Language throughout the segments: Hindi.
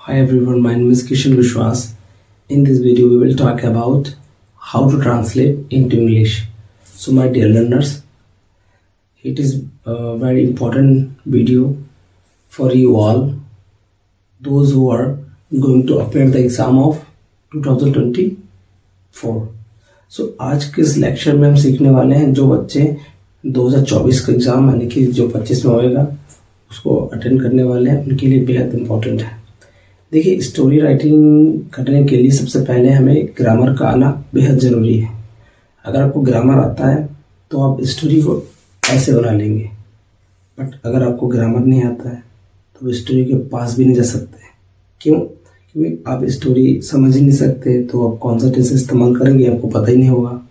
Hi everyone, my name is Kishan Vishwas. In this video, we will talk about how to translate into English. So, my dear learners, it is a very important video for you all, those who are going to appear the exam of 2024. So, आज के इस लेक्चर में हम सीखने वाले हैं जो बच्चे 2024 का एग्ज़ाम यानी कि जो 25 में होएगा उसको अटेंड करने वाले हैं, उनके लिए बेहद इम्पोर्टेंट है। देखिए, स्टोरी राइटिंग करने के लिए सबसे पहले हमें ग्रामर का आना बेहद ज़रूरी है। अगर आपको ग्रामर आता है तो आप स्टोरी को ऐसे बना लेंगे, बट अगर आपको ग्रामर नहीं आता है तो स्टोरी के पास भी नहीं जा सकते। क्यों? क्योंकि आप स्टोरी समझ ही नहीं सकते, तो आप कौन सा टेंस इस्तेमाल करेंगे आपको पता ही नहीं होगा।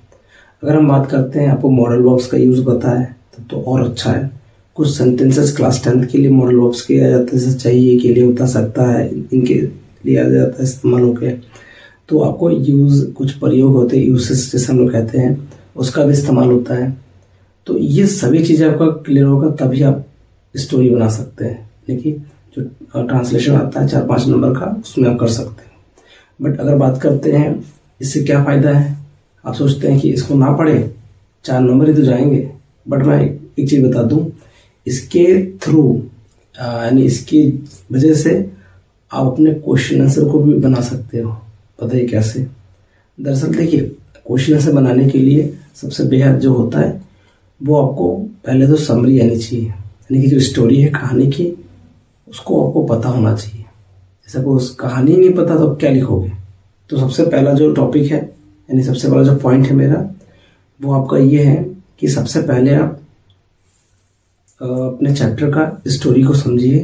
अगर हम बात करते हैं आपको मॉडल वर्ब्स का यूज़ पता है तो और अच्छा है। कुछ सेंटेंसेस क्लास 10th के लिए मॉडल वर्ब्स किया जाता है, जैसे चाहिए के लिए होता सकता है, इनके लिए आ जाता है इस्तेमाल होके। तो आपको यूज़ कुछ प्रयोग होते हैं, यूसेस जैसे हम लोग कहते हैं, उसका भी इस्तेमाल होता है। तो ये सभी चीज़ें आपका क्लियर होगा तभी आप स्टोरी बना सकते हैं। देखिए, जो ट्रांसलेशन आता है 4-5 नंबर का, उसमें आप कर सकते हैं। बट अगर बात करते हैं इससे क्या फ़ायदा है, आप सोचते हैं कि इसको ना पढ़े 4 नंबर ही तो जाएंगे। बट मैं एक चीज़ बता दूं, इसके थ्रू यानी इसकी वजह से आप अपने क्वेश्चन आंसर को भी बना सकते हो। पता है कैसे? दरअसल देखिए, क्वेश्चन आंसर बनाने के लिए सबसे बेहद जो होता है वो आपको पहले तो समरी आनी चाहिए, यानी कि जो स्टोरी है कहानी की उसको आपको पता होना चाहिए। जैसे आपको उस कहानी नहीं पता तो आप क्या लिखोगे? तो सबसे पहला जो टॉपिक है यानी सबसे बड़ा जो पॉइंट है मेरा, वो आपका ये है कि सबसे पहले आप अपने चैप्टर का स्टोरी को समझिए।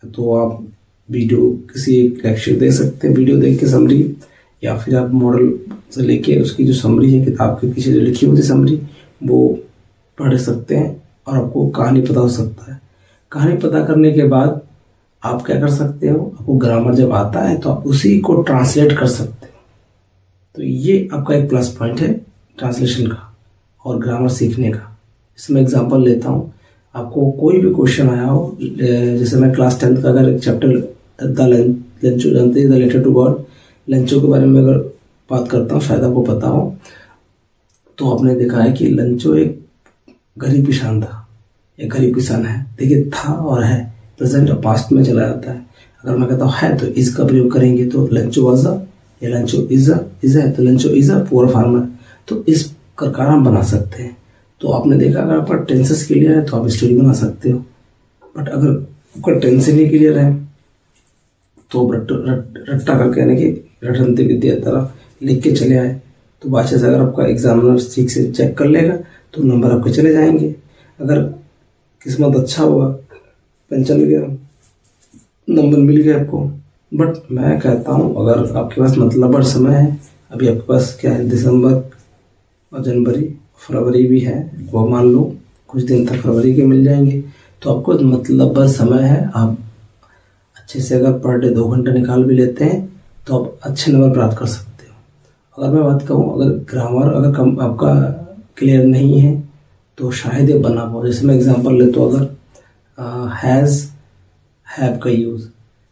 तो आप वीडियो किसी एक लेक्चर दे सकते हैं, वीडियो देख के समरी, या फिर आप मॉडल से लेके उसकी जो समरी है किताब के पीछे जो लिखी होती समरी वो पढ़ सकते हैं और आपको कहानी पता हो सकता है। कहानी पता करने के बाद आप क्या कर सकते हो, आपको ग्रामर जब आता है तो आप उसी को ट्रांसलेट कर सकते हो। तो ये आपका एक प्लस पॉइंट है ट्रांसलेशन का और ग्रामर सीखने का। इसमें एग्जांपल लेता हूँ, आपको कोई भी क्वेश्चन आया हो, जैसे मैं क्लास 10th का अगर एक चैप्टर द लंचो जानते हैं, the letter to God, Lencho के बारे में अगर बात करता हूँ, शायद आपको पता हो, तो आपने देखा है कि लंचो एक गरीब किसान था, एक गरीब किसान है। देखिए, था और है प्रेजेंट और पास्ट में चला जाता है। अगर मैं कहता हूँ है तो इसका प्रयोग करेंगे तो लंचो वाज अ, या लंचो इज है तो लंचो इज अ पुअर फार्मर। तो इस प्रकार हम बना सकते हैं। तो आपने देखा अगर आपका टेंसेस क्लियर है तो आप स्टोरी बना सकते हो। बट अगर आपका टेंस नहीं क्लियर है तो रट्टा करके यानी कि रटंती विद्या तरह लिख के चले आए तो बादशाह से अगर आपका एग्जामिनर ठीक से चेक कर लेगा तो नंबर आपके चले जाएंगे। अगर किस्मत अच्छा होगा, पेन चल गया, नंबर मिल गया आपको। बट मैं कहता हूँ अगर आपके पास मतलब समय है, अभी आपके पास क्या है, दिसंबर और जनवरी, फरवरी भी है, वो मान लो कुछ दिन तक फरवरी के मिल जाएंगे, तो आपको मतलब समय है। आप अच्छे से अगर पर डे 2 घंटे निकाल भी लेते हैं तो आप अच्छे नंबर प्राप्त कर सकते हो। अगर मैं बात करूँ, अगर ग्रामर अगर कम आपका क्लियर नहीं है तो शायद ये बना पाओ। जैसे मैं एग्जांपल लेता हूँ, अगर हैज़ हैव का यूज़,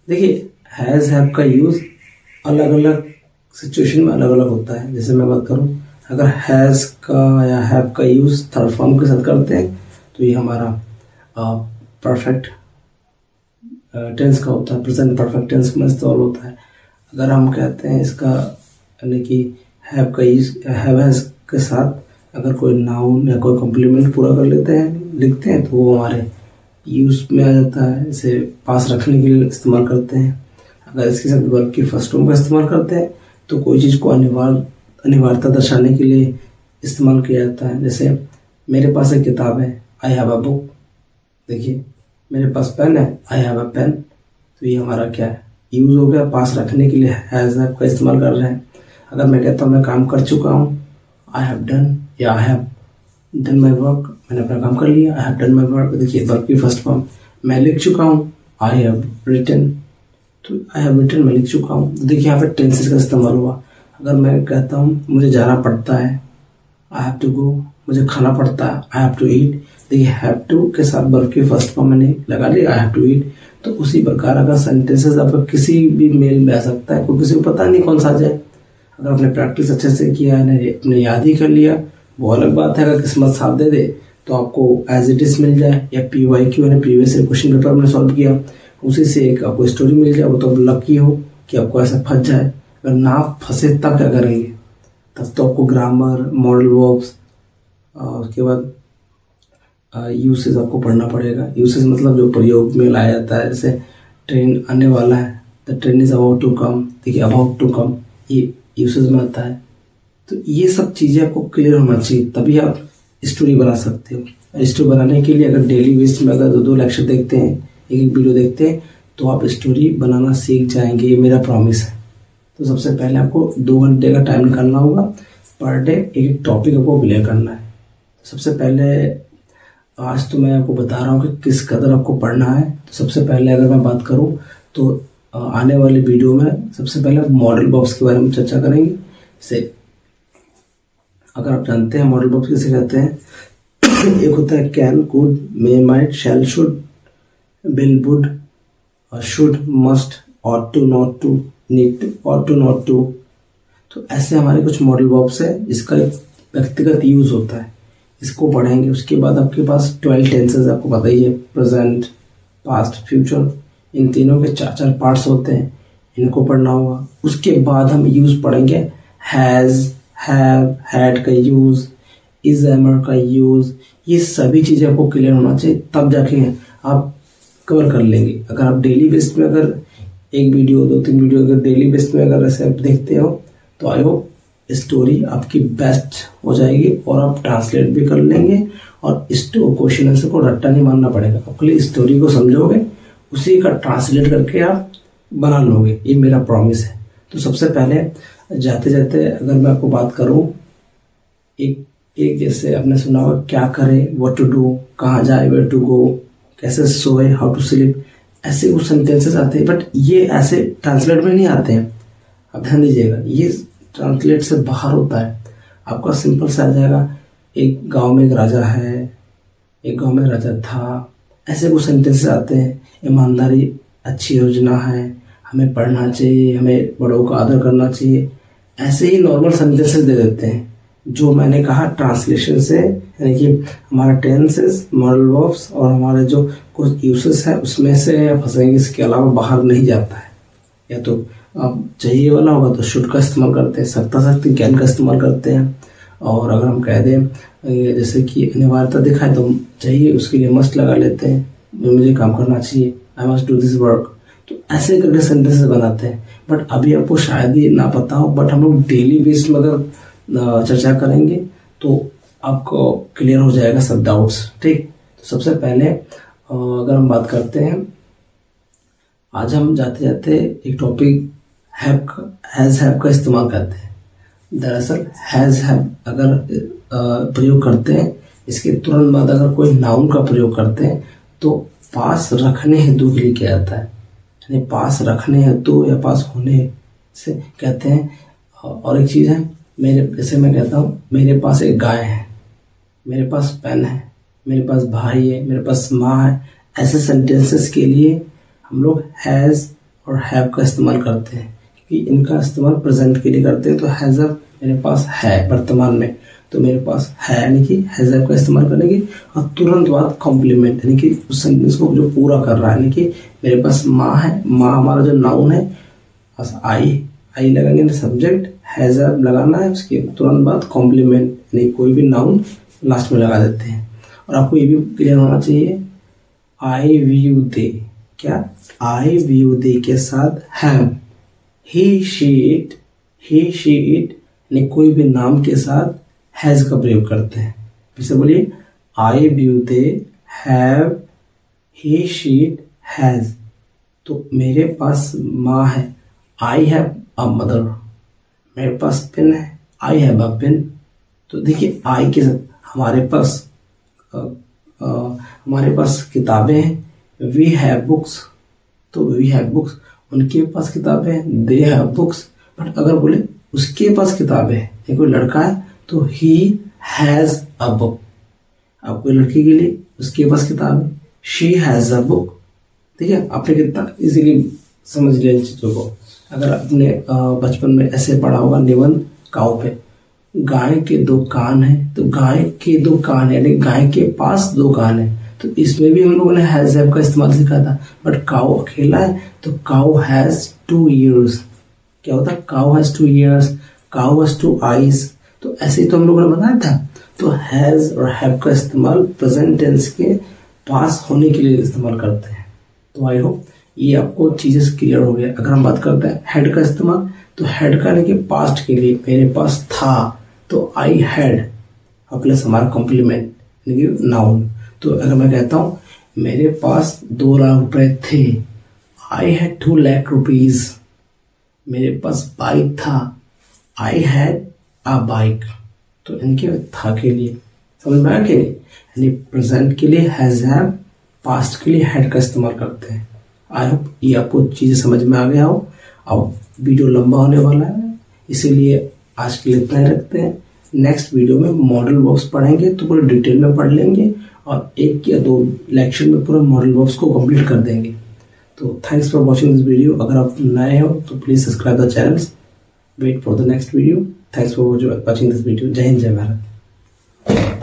देखिए हैज़ हैव का यूज़ अलग अलग सिचुएशन में अलग अलग होता है। जैसे मैं बात करूँ, अगर हैज़ का या हैव का यूज़ थर्ड फॉर्म के साथ करते हैं तो ये हमारा परफेक्ट टेंस का होता है, प्रेजेंट परफेक्ट टेंस में इस्तेमाल होता है। अगर हम कहते हैं इसका यानी कि हैव का यूज़ हैव हैज़ के साथ अगर कोई नाउन या कोई कॉम्प्लीमेंट पूरा कर लेते हैं, लिखते हैं, तो वो हमारे यूज़ में आ जाता है। इसे पास रखने के लिए इस्तेमाल करते हैं। अगर इसके साथ वर्ब की फर्स्ट फॉर्म का इस्तेमाल करते हैं तो कोई चीज़ को अनिवार्यता दर्शाने के लिए इस्तेमाल किया जाता है। जैसे मेरे पास एक किताब है, आई हैव अ बुक। देखिए, मेरे पास पेन है, आई हैव अ पेन। तो ये हमारा क्या है, यूज़ हो गया, पास रखने के लिए हैज़ हैव का इस्तेमाल कर रहे हैं। अगर मैं कहता हूँ मैं काम कर चुका हूँ, आई हैव डन, या I have done my work, मैंने अपना काम कर लिया, I have done my work. देखिए, वर्क की फर्स्ट फॉर्म, मैं लिख चुका हूँ, आई हैव रिटन, तो आई हैव रिटन, मैं लिख चुका हूँ। तो देखिए यहाँ पे टेंसेस का इस्तेमाल हुआ। अगर मैं कहता हूँ मुझे जाना पड़ता है, आई हैव टू गो, मुझे खाना पड़ता है, आई हैव टू ईट। देखिए, हैव टू के साथ वर्ब की फर्स्ट फॉर्म मैंने लगा ली, आई हैव टू ईट। तो उसी प्रकार अगर सेंटेंसेस आपका किसी भी मेल में आ सकता है, कोई किसी को पता नहीं कौन सा आ जाए। अगर आपने प्रैक्टिस अच्छे से किया है, अपने याद ही कर लिया, वो अलग बात है। अगर किस्मत साथ दे दे तो आपको एज इट इज मिल जाए, या PYQ यानी प्रीवियस क्वेश्चन पेपर आपने सॉल्व किया उसी से एक आपको स्टोरी मिल जाए, वो तो आप लकी हो कि आपको ऐसा फंस जाए। अगर ना फंसे तब क्या करेंगे? तब तो आपको ग्रामर, मॉडल वर्ब्स, उसके बाद यूसेज आपको पढ़ना पड़ेगा। यूसेज मतलब जो प्रयोग में लाया जाता है, जैसे ट्रेन आने वाला है, the train is about to come, देखिए अबाउट टू कम ये यूसेज में आता है। तो ये सब चीज़ें आपको क्लियर होना चाहिए, तभी आप स्टोरी बना सकते हो। स्टोरी बनाने के लिए अगर डेली बेस में अगर 2 लेक्चर देखते हैं, एक वीडियो देखते हैं, तो आप स्टोरी बनाना सीख जाएंगे, ये मेरा प्रॉमिस है। तो सबसे पहले आपको 2 घंटे का टाइम निकालना होगा, पर डे एक टॉपिक आपको क्लियर करना है। सबसे पहले आज तो मैं आपको बता रहा हूँ कि किस कदर आपको पढ़ना है। तो सबसे पहले अगर मैं बात करूँ तो आने वाली वीडियो में सबसे पहले मॉडल वर्ब्स के बारे में चर्चा करेंगे। से अगर आप जानते हैं मॉडल वर्ब्स किसे कहते हैं, एक होता है can, could, may, might, shall, should, will, would, should, must, ought to, not to, need to, ought to, not to. तो ऐसे हमारे कुछ मॉडल वर्ब्स है, इसका एक व्यक्तिगत यूज होता है, इसको पढ़ेंगे। उसके बाद आपके पास 12 टेंसेस आपको पता ही है, प्रेजेंट, पास्ट, फ्यूचर, इन तीनों के 4 पार्ट्स होते हैं, इनको पढ़ना होगा। उसके बाद हम यूज पढ़ेंगे, हैज, हैव, हैड का यूज, इज, एमर का यूज। ये सभी चीजें आपको क्लियर होना चाहिए, तब जाके आप कवर कर लेंगे। अगर आप डेली बेस में अगर एक वीडियो, 2-3 वीडियो अगर डेली बेस में अगर ऐसे आप देखते हो, तो आई होप स्टोरी आपकी बेस्ट हो जाएगी और आप ट्रांसलेट भी कर लेंगे। और इस क्वेश्चन आंसर को रट्टा नहीं मारना पड़ेगा, आपके स्टोरी को समझोगे, उसी का ट्रांसलेट करके आप बना लोगे, ये मेरा प्रॉमिस है। तो सबसे पहले जाते जाते अगर मैं आपको बात करूं, एक जैसे आपने सुना होगा, क्या करे, व्हाट टू डू, कहाँ जाए, वेयर टू गो, कैसे सोए, हाउ टू स्लीप, ऐसे कुछ सेंटेंसेस आते हैं, बट ये ऐसे ट्रांसलेट में नहीं आते हैं। आप ध्यान दीजिएगा, ये ट्रांसलेट से बाहर होता है। आपका सिंपल सा आ जाएगा, एक गांव में एक राजा है, एक गांव में राजा था, ऐसे कुछ सेंटेंसेस आते हैं। ईमानदारी अच्छी योजना है, हमें पढ़ना चाहिए, हमें बड़ों का आदर करना चाहिए, ऐसे ही नॉर्मल सेंटेंसेस दे देते हैं। जो मैंने कहा ट्रांसलेशन से, यानी कि हमारा टेंसेस, मॉडल वर्ब्स और हमारे जो कुछ यूसेस है उसमें से फंसेंगे, इसके अलावा बाहर नहीं जाता है। या तो आप चाहिए वाला होगा तो शुड का इस्तेमाल करते हैं, सकता सकती कैन का इस्तेमाल करते हैं। और अगर हम कह दें जैसे कि अनिवार्यता दिखाए तो चाहिए, उसके लिए मस्ट लगा लेते हैं, मुझे काम करना चाहिए, I must do this work. तो ऐसे करके सेंटेंसेस बनाते हैं। बट अभी आपको शायद ही ना पता हो, बट हम लोग डेली बेस में अगर चर्चा करेंगे तो आपको क्लियर हो जाएगा सब डाउट्स। ठीक, तो सबसे पहले अगर हम बात करते हैं, आज हम जाते जाते एक टॉपिक हैज हैव का इस्तेमाल करते हैं। दरअसल हैज हैव अगर प्रयोग करते हैं, इसके तुरंत बाद अगर कोई नाउन का प्रयोग करते हैं तो पास रखने हेतु के लिए किया जाता है, यानी पास रखने हेतु या पास होने से कहते हैं। और एक चीज़ है, जैसे मैं कहता हूँ मेरे पास एक गाय है, मेरे पास पेन है, मेरे पास भाई है, मेरे पास माँ है, ऐसे सेंटेंसेस के लिए हम लोग हैज़ और हैव का इस्तेमाल करते हैं, क्योंकि इनका इस्तेमाल प्रेजेंट के लिए करते हैं। तो हैज़ मेरे पास है वर्तमान में, तो मेरे पास है यानी कि हैज़ का इस्तेमाल करेंगे। और तुरंत बाद कॉम्प्लीमेंट यानी कि उस सेंटेंस को जो पूरा कर रहा है, यानी कि मेरे पास माँ है, माँ हमारा जो नाउन है, बस आई लगाएंगे सब्जेक्ट, हैज़ लगाना है, उसके तुरंत बाद कॉम्प्लीमेंट यानी कोई भी नाउन लास्ट में लगा देते हैं। और आपको ये भी क्लियर होना चाहिए, आई व्यू दे, क्या आई व्यू दे के साथ हैव, ही शी इट यानी कोई भी नाम के साथ हैज का प्रयोग करते हैं। फिर से बोलिए, eye view they have, he she it has. तो मेरे पास माँ है, आई हैव अ मदर, मेरे पास पेन है, आई हैव अ पेन। तो देखिए आई के साथ हमारे पास किताबें हैं, वी हैव बुक्स, तो वी हैव बुक्स, उनके पास किताबें हैं, दे हैव बुक्स। बट अगर बोले उसके पास किताबें हैं, कोई लड़का है तो ही हैज अ बुक। अब कोई लड़की के लिए उसके पास किताब है, शी हैज अ बुक। ठीक है, आपने कितना इजीली समझ लिया इन चीज़ों को। अगर आपने बचपन में ऐसे पढ़ा होगा निबंध काऊ पे, गाय के 2 कान हैं, तो गाय के 2 कान यानी गाय के पास 2 कान है, तो इसमें भी हम लोगों ने हैज हैव का इस्तेमाल सीखा था। बट काऊ अकेला है तो काऊ हैज 2 ईयर्स। क्या होता है? Cow has 2 years, cow has 2 eyes. तो ऐसे ही तो हम लोगों ने बताया था। तो हैज और हैव का इस्तेमाल प्रेजेंट टेंस के पास होने के लिए इस्तेमाल करते हैं। तो आई होप ये आपको चीजें क्लियर हो गया। अगर हम बात करते हैं हैड का इस्तेमाल, तो हैड का लेके पास्ट के लिए, मेरे पास था, तो आई हैड और प्लस हमारा कॉम्प्लीमेंट यानी कि नाउन। तो अगर मैं कहता हूँ मेरे पास 2 लाख रुपए थे, आई हैड 2 लाख रुपीज। मेरे पास बाइक था, आई हैड अ बाइक। तो इनके था के लिए समझ में आया कि नहीं? यानी प्रेजेंट के लिए हैज हैव, पास्ट के लिए हैड का इस्तेमाल करते हैं। आई होप ये आपको चीज़ें समझ में आ गया हो। अब वीडियो लंबा होने वाला है, इसीलिए आज के लिए इतना ही रखते हैं। नेक्स्ट वीडियो में मॉडल वर्ब्स पढ़ेंगे तो पूरे डिटेल में पढ़ लेंगे और 1 या 2 लेक्चर में पूरा मॉडल वर्ब्स को कंप्लीट कर देंगे। तो thanks for watching this video. अगर आप नए हो तो please subscribe the channels. Wait for the next video. Thanks for watching this video. जय हिंद, जय भारत।